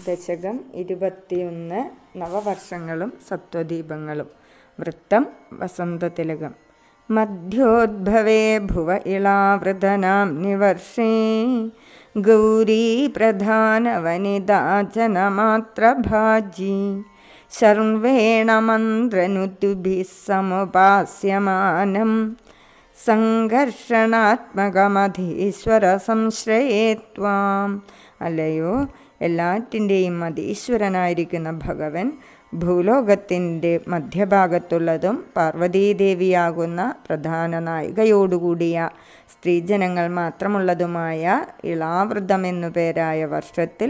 ദശകം 21 നവവർഷങ്ങളും സത്വദീപങ്ങളും. വൃത്തം വസന്തതിലകം. മധ്യോദ്ഭവേ ഭുവ ഇളാവൃതനാം നിവർഷേ ഗൗരീ പ്രധാന വനിതാ ജനമാത്രഭാജി ശർവേണ മന്ത്രനുതുഭിഃ സമുപാസ്യമാനം സംഘർഷണാത്മകമധീശ്വര സംശ്രയേ ത്വാം. അല്ലയോ, എല്ലാറ്റിൻ്റെയും മതീശ്വരനായിരിക്കുന്ന ഭഗവൻ ഭൂലോകത്തിൻ്റെ മധ്യഭാഗത്തുള്ളതും പാർവതീദേവിയാകുന്ന പ്രധാന നായികയോടുകൂടിയ സ്ത്രീജനങ്ങൾ മാത്രമുള്ളതുമായ ഇളാവൃതമെന്നു പേരായ വർഷത്തിൽ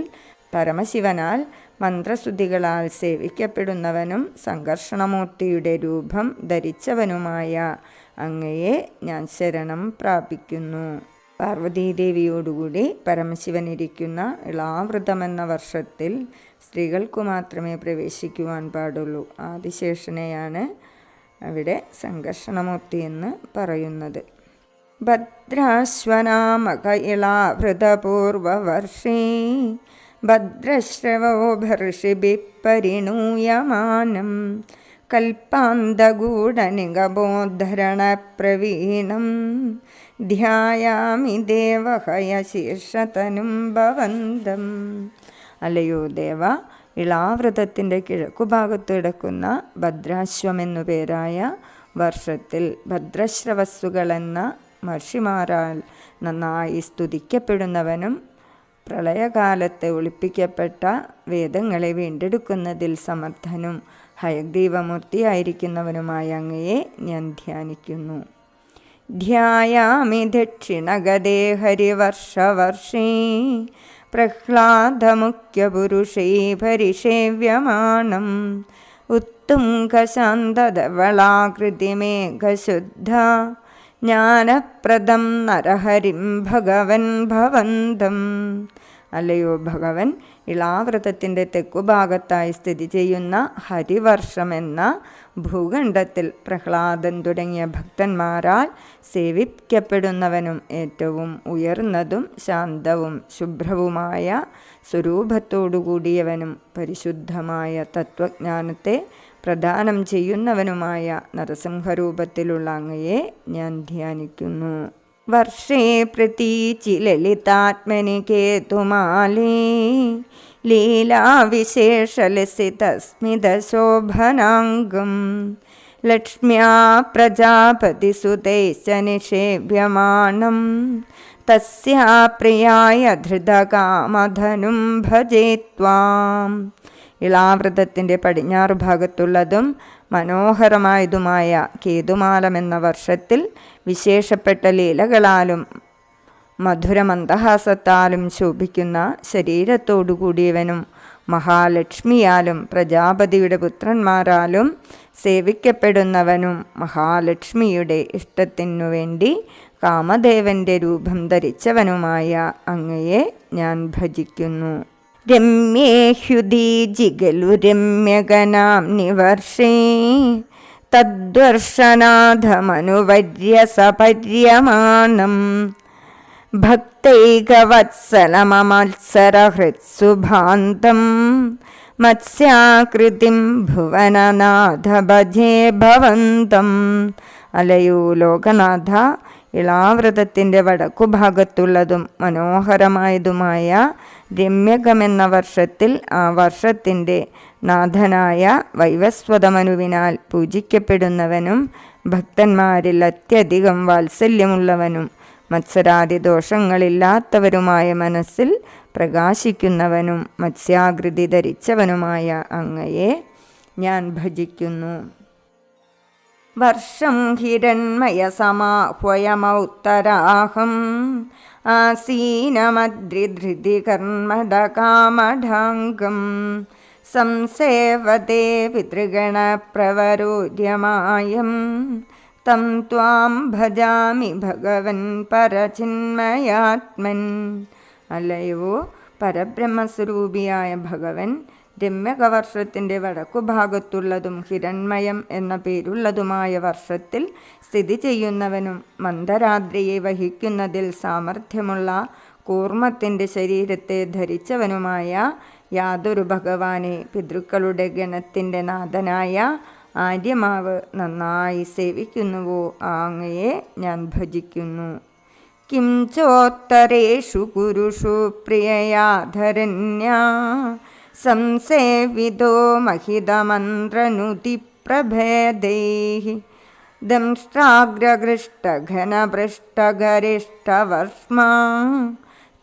പരമശിവനാൽ മന്ത്രസ്തുതികളാൽ സേവിക്കപ്പെടുന്നവനും സംഘർഷണമൂർത്തിയുടെ രൂപം ധരിച്ചവനുമായ അങ്ങയെ ഞാൻ ശരണം പ്രാപിക്കുന്നു. പാർവതീദേവിയോടുകൂടി പരമശിവനിരിക്കുന്ന ഇളാവൃതമെന്ന വർഷത്തിൽ സ്ത്രീകൾക്കു മാത്രമേ പ്രവേശിക്കുവാൻ പാടുള്ളൂ. ആദിശേഷനെയാണ് അവിടെ സംഘർഷണമൂർത്തി എന്ന് പറയുന്നത്. ഭദ്രാശ്വനാമക ഇളാവൃതപൂർവവർഷേ ഭദ്രശ്രവോ ഭർഷിഭിഃ പരിണൂയമാനം കൽപ്പാന്തഗൂഢനിഗബോദ്ധരണപ്രവീണം ധ്യായാമി ദേവഹയശീർഷതനും ഭവന്തം. അല്ലയോ ദേവ, ഇളാവൃതത്തിൻ്റെ കിഴക്കുഭാഗത്ത് കിടക്കുന്ന ഭദ്രാശ്വമെന്നു പേരായ വർഷത്തിൽ ഭദ്രശ്രവസ്സുകളെന്ന മഹർഷിമാരാൽ നന്നായി സ്തുതിക്കപ്പെടുന്നവനും പ്രളയകാലത്ത് ഒളിപ്പിക്കപ്പെട്ട വേദങ്ങളെ വീണ്ടെടുക്കുന്നതിൽ സമർത്ഥനും ഹയഗ്രീവമൂർത്തിയായിരിക്കുന്നവനുമായ അങ്ങയെ ഞാൻ ധ്യാനിക്കുന്നു. ധ്യായാമി ദക്ഷിണഗതേ ഹരിവർഷവർഷേ പ്രഹ്ലാദമുഖ്യപുരുഷൈ പരിഷേവ്യമാണം ഉത്തുംഗശാന്തധവളാകൃതിമേഘശുദ്ധ ജ്ഞാനപ്രദം നരഹരിം ഭഗവൻ ഭവന്തം. അല്ലയോ ഭഗവൻ, ഇളാവൃതത്തിൻ്റെ തെക്കുഭാഗത്തായി സ്ഥിതി ചെയ്യുന്ന ഹരിവർഷം എന്ന ഭൂഖണ്ഡത്തിൽ പ്രഹ്ലാദൻ തുടങ്ങിയ ഭക്തന്മാരാൽ സേവിക്കപ്പെടുന്നവനും ഏറ്റവും ഉയർന്നതും ശാന്തവും ശുഭ്രവുമായ സ്വരൂപത്തോടുകൂടിയവനും പരിശുദ്ധമായ തത്വജ്ഞാനത്തെ പ്രദാനം ചെയ്യുന്നവനുമായ നരസിംഹരൂപത്തിലുള്ള അങ്ങയെ ഞാൻ ധ്യാനിക്കുന്നു. വർഷേ പ്രതീചി ലളിതാത്മനി കേതുമാലേ ലീലാവിശേഷലസിതസ്മിതശോഭനാംഗം ലക്ഷ്മ്യാ പ്രജാപതിസുതൈശ്ച നിഷേവ്യമാണം തസ്യാ പ്രിയായ ധൃതകാമധനും ഭജേ ത്വാം. ഇളാവൃതത്തിൻ്റെ പടിഞ്ഞാറു ഭാഗത്തുള്ളതും മനോഹരമായതുമായ കേതുമാലമെന്ന വർഷത്തിൽ വിശേഷപ്പെട്ട ലീലകളാലും മധുരമന്ദഹാസത്താലും ശോഭിക്കുന്ന ശരീരത്തോടുകൂടിയവനും മഹാലക്ഷ്മിയാലും പ്രജാപതിയുടെ പുത്രന്മാരാലും സേവിക്കപ്പെടുന്നവനും മഹാലക്ഷ്മിയുടെ ഇഷ്ടത്തിനു വേണ്ടി കാമദേവൻ്റെ രൂപം ധരിച്ചവനുമായ അങ്ങയെ ഞാൻ ഭജിക്കുന്നു. രമ്യേഹ്യുദീ ജിഗലു രമ്യഗനാം നിവർഷേ തദ്വർഷനാഥമനുവര്യസപര്യമാണം ഭക്തൈകവത്സലമത്സരഹൃത്സുഭാന്തം മത്സ്യാകൃതിം ഭുവനനാഥ ഭജേ ഭവന്തം. അലയോ ലോകനാഥ, ഇളാവൃതത്തിൻ്റെ വടക്കുഭാഗത്തുള്ളതും മനോഹരമായതുമായ രമ്യകമെന്ന വർഷത്തിൽ ആ വർഷത്തിൻ്റെ നാഥനായ വൈവസ്വതമനുവിനാൽ പൂജിക്കപ്പെടുന്നവനും ഭക്തന്മാരിൽ അത്യധികം വാത്സല്യമുള്ളവനും മത്സരാദി ദോഷങ്ങളില്ലാത്തവരുമായ മനസ്സിൽ പ്രകാശിക്കുന്നവനും മത്സ്യാകൃതി ധരിച്ചവനുമായ അങ്ങയെ ഞാൻ ഭജിക്കുന്നു. വർഷം ഹിരൺമയസമാഹ്വയമൗത്തരാഹം ആസീനമദ്രിധൃതി കർമ്മടകാമഢാംഗം സംസേവതേ പിതൃഗണപ്രവരോദ്യമായം തം ത്വാം ഭജാമി ഭഗവൻ പരചിന്മയാത്മൻ. അല്ലയോ, പരബ്രഹ്മസ്വരൂപിയായ ഭഗവൻ രമ്യകവർഷത്തിൻ്റെ വടക്കുഭാഗത്തുള്ളതും ഹിരൺമയം എന്ന പേരുള്ളതുമായ വർഷത്തിൽ സ്ഥിതി ചെയ്യുന്നവനും മന്ദരാദ്രിയെ വഹിക്കുന്നതിൽ സാമർഥ്യമുള്ള കൂർമ്മത്തിൻ്റെ ശരീരത്തെ ധരിച്ചവനുമായ യാതൊരു ഭഗവാനെ പിതൃക്കളുടെ ഗണത്തിൻ്റെ നാഥനായ ആര്യമാവ് നന്നായി സേവിക്കുന്നുവോ ആ അങ്ങയെ ഞാൻ ഭജിക്കുന്നു. കിം ചോത്തരേഷു കുരുഷു പ്രിയയാധരണ്യാ സംസേവിതോ മഹിതമന്ത്രനുതി പ്രഭേദൈഃ ദംഷ്ട്രാഗ്രഗൃഷ്ടഘനഭൃഷ്ടഗരിഷ്ടവർഷ്മാ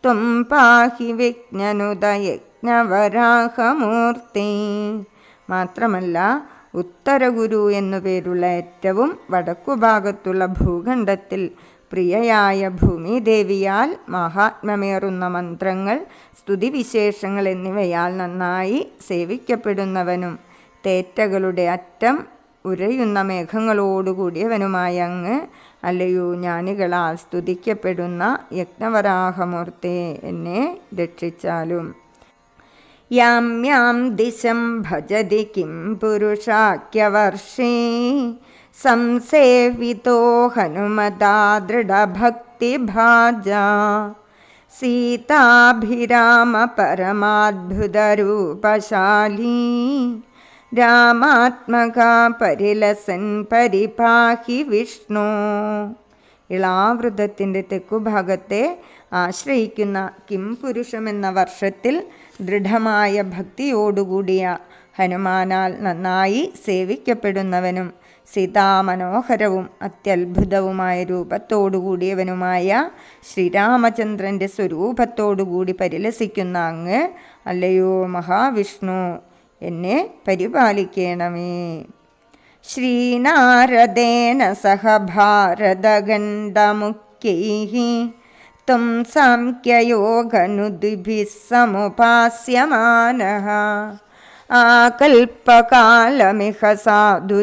ത്വം പാഹി വിജ്ഞനുദയജ്ഞവരാഹമൂർത്തി. മാത്രമല്ല ഉത്തരഗുരു എന്നു പേരുള്ള ഏറ്റവും വടക്കുഭാഗത്തുള്ള ഭൂഖണ്ഡത്തിൽ പ്രിയയായ ഭൂമിദേവിയാൽ മഹാത്മ്യമേറുന്ന മന്ത്രങ്ങൾ, സ്തുതിവിശേഷങ്ങൾ എന്നിവയാൽ നന്നായി സേവിക്കപ്പെടുന്നവനും തേറ്റകളുടെ അറ്റം ഉരയുന്ന മേഘങ്ങളോടുകൂടിയവനുമായ അങ്ങ്, അല്ലയോ ജ്ഞാനികളാൽ സ്തുതിക്കപ്പെടുന്ന യജ്ഞവരാഹമൂർത്തേ, എന്നെ രക്ഷിച്ചാലും. യാം യാം ദിശം ഭജതി കിം പുരുഷാഖ്യവർഷേ സംസേവിതോ ഹനുമതാ ദൃഢഭക്തിഭാജാ സീതാഭിരാമ പരമാദ്ഭുതരൂപശാലീ രാമാത്മകാ പരിലസൻ പരിപാഹി വിഷ്ണു. ഇളാവൃതത്തിൻ്റെ തെക്കുഭാഗത്തെ ആശ്രയിക്കുന്ന കിം പുരുഷമെന്ന വർഷത്തിൽ ദൃഢമായ ഭക്തിയോടുകൂടിയ ഹനുമാനാൽ നന്നായി സേവിക്കപ്പെടുന്നവനും സീതാമനോഹരവും അത്യത്ഭുതവുമായ രൂപത്തോടുകൂടിയവനുമായ ശ്രീരാമചന്ദ്രൻ്റെ സ്വരൂപത്തോടുകൂടി പരിലസിക്കുന്ന അങ്ങ്, അല്ലയോ മഹാവിഷ്ണു, എന്നെ പരിപാലിക്കണമേ. ശ്രീനാരദേന സഹ ഭാരതഖണ്ഡമുഖ്യൈഃ ത്വം സാംഖ്യയോഗനുദിഭിഃ സമുപാസ്യമാനഃ ആകൽപകാലമിഹ സാധുജനാഭിരക്ഷീ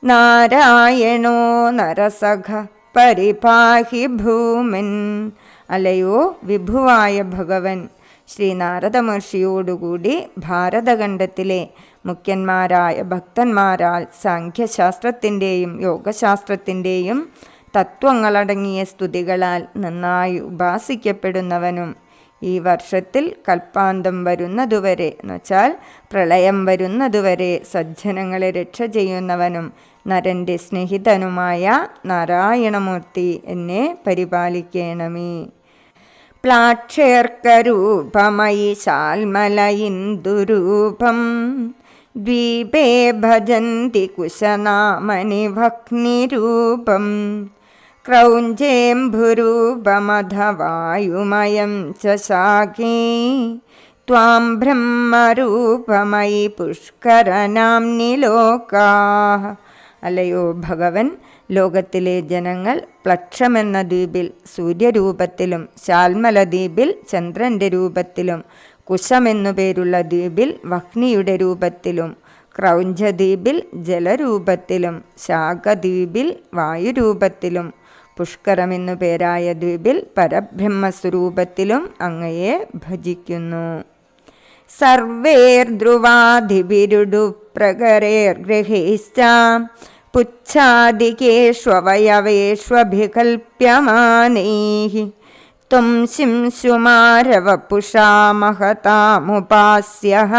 നാരായണോ നരസഖ പരിപാഹി ഭൂമിൻ. അല്ലയോ വിഭുവായ ഭഗവൻ, ശ്രീനാരദ മഹർഷിയോടുകൂടി ഭാരതഖണ്ഡത്തിലെ മുഖ്യന്മാരായ ഭക്തന്മാരാൽ സാഖ്യശാസ്ത്രത്തിൻ്റെയും യോഗശാസ്ത്രത്തിൻ്റെയും തത്വങ്ങളടങ്ങിയ സ്തുതികളാൽ നന്നായി ഉപാസിക്കപ്പെടുന്നവനും ഈ വർഷത്തിൽ കൽപ്പാന്തം വരുന്നതുവരെ എന്നുവെച്ചാൽ പ്രളയം വരുന്നതുവരെ സജ്ജനങ്ങളെ രക്ഷ ചെയ്യുന്നവനും നരൻ്റെ സ്നേഹിതനുമായ നാരായണമൂർത്തി, എന്നെ പരിപാലിക്കണമേ. പ്ലാക്ഷേർക്കരൂപമയി ശാൽമലയിന്ദുരൂപം ദ്വീപേ ഭജന്തി കുശനാമനി ഭഗ്നിരൂപം ക്രൗഞ്ചേംഭുരൂപമധവായുമയം ച ശാഖേ ത്വാം ബ്രഹ്മരൂപമയി പുഷ്കരനാംനി ലോകാഃ. അല്ലയോ ഭഗവൻ, ലോകത്തിലെ ജനങ്ങൾ പ്ലക്ഷമെന്ന ദ്വീപിൽ സൂര്യരൂപത്തിലും ശാൽമലദ്വീപിൽ ചന്ദ്രൻ്റെ രൂപത്തിലും കുശമെന്നു പേരുള്ള ദ്വീപിൽ വഹ്നിയുടെ രൂപത്തിലും ക്രൗഞ്ചദ്വീപിൽ ജലരൂപത്തിലും ശാഖദ്വീപിൽ വായുരൂപത്തിലും പുഷ്കരമെന്നു പേരായ ദ്വീപിൽ പരബ്രഹ്മസ്വരൂപത്തിലും അങ്ങയെ ഭജിക്കുന്നു. സർവേർധ്രുവാധിപിരുഡു പ്രകരേർഗൃഹൈശ്ച പുച്ഛാദികേഷ്വവയവേഷ്വഭികൽപ്യമാനൈഃ ത്വം ശിംശുമാരവപുഷാ മഹതാമുപാസ്യഃ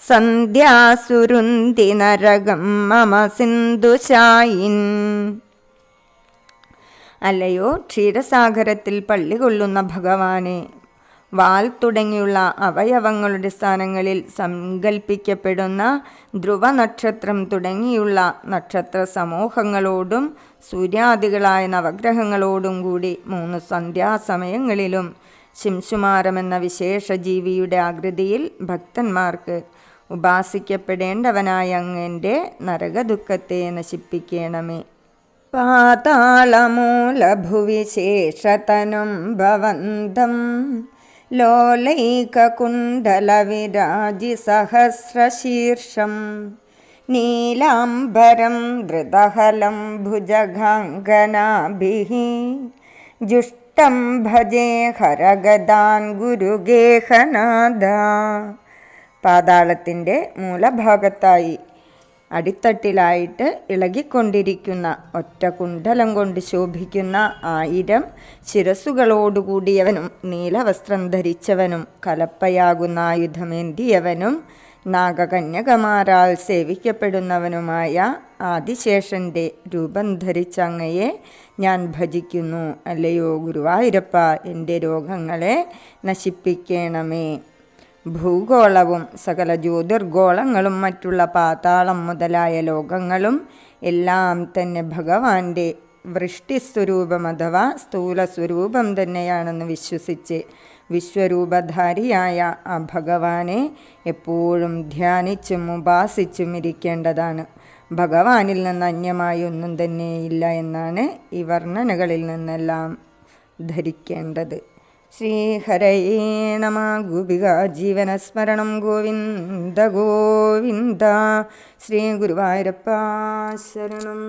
സന്ധ്യാസുരുന്തി നരകം മമ സിന്ധുശായിൻ. അല്ലയോ ക്ഷീരസാഗരത്തിൽ പള്ളികൊള്ളുന്ന ഭഗവാനെ, വാൽ തുടങ്ങിയുള്ള അവയവങ്ങളുടെ സ്ഥാനങ്ങളിൽ സങ്കൽപ്പിക്കപ്പെടുന്ന ധ്രുവനക്ഷത്രം തുടങ്ങിയുള്ള നക്ഷത്ര സമൂഹങ്ങളോടും സൂര്യാദികളായ നവഗ്രഹങ്ങളോടും കൂടി 3 സന്ധ്യാസമയങ്ങളിലും ശിംശുമാരമെന്ന വിശേഷ ജീവിയുടെ ആകൃതിയിൽ ഭക്തന്മാർക്ക് ഉപാസിക്കപ്പെടേണ്ടവനായ അങ്ങൻ്റെ നരകദുഃഖത്തെ നശിപ്പിക്കണമേ. പാതാളമൂലഭുവിശേഷതനും ഭവന്തം ലോലൈകകുണ്ഡലവിരാജിസഹസ്രശീർഷം നീലാംബരം ധൃതഹലം ഭുജഗാംഗനാഭിഃ ജുഷ്ടം ഭജേ ഹരഗദാൻ ഗുരുഗേഹനാഥ. പാതാളത്തിൻ്റെ മൂലഭാഗത്തായി അടിത്തട്ടിലായിട്ട് ഇളകിക്കൊണ്ടിരിക്കുന്ന ഒറ്റ കുണ്ഡലം കൊണ്ട് ശോഭിക്കുന്ന 1000 ശിരസ്സുകളോടുകൂടിയവനും നീലവസ്ത്രം ധരിച്ചവനും കലപ്പയാകുന്ന ആയുധമേന്തിയവനും നാഗകന്യകമാരാൽ സേവിക്കപ്പെടുന്നവനുമായ ആദിശേഷൻ്റെ രൂപം ധരിച്ച അങ്ങയെ ഞാൻ ഭജിക്കുന്നു. അല്ലയോ ഗുരുവായൂരപ്പ, എൻ്റെ രോഗങ്ങളെ നശിപ്പിക്കണമേ. ഭൂഗോളവും സകല ജ്യോതിർഗോളങ്ങളും മറ്റുള്ള പാതാളം മുതലായ ലോകങ്ങളും എല്ലാം തന്നെ ഭഗവാന്റെ വൃഷ്ടിസ്വരൂപം അഥവാ സ്ഥൂലസ്വരൂപം തന്നെയാണെന്ന് വിശ്വസിച്ച് വിശ്വരൂപധാരിയായ ആ ഭഗവാനെ എപ്പോഴും ധ്യാനിച്ചും ഉപാസിച്ചും ഇരിക്കേണ്ടതാണ്. ഭഗവാനിൽ നിന്ന് അന്യമായി ഒന്നും തന്നെ ഇല്ല എന്നാണ് ഈ വർണ്ണനകളിൽ നിന്നെല്ലാം ധരിക്കേണ്ടത്. ശ്രീഹരയേ നമ. ഗോപിക ജീവനസ്മരണം ഗോവിന്ദ ഗോവിന്ദ. ശ്രീ ഗുരുവായൂരപ്പ ശരണം.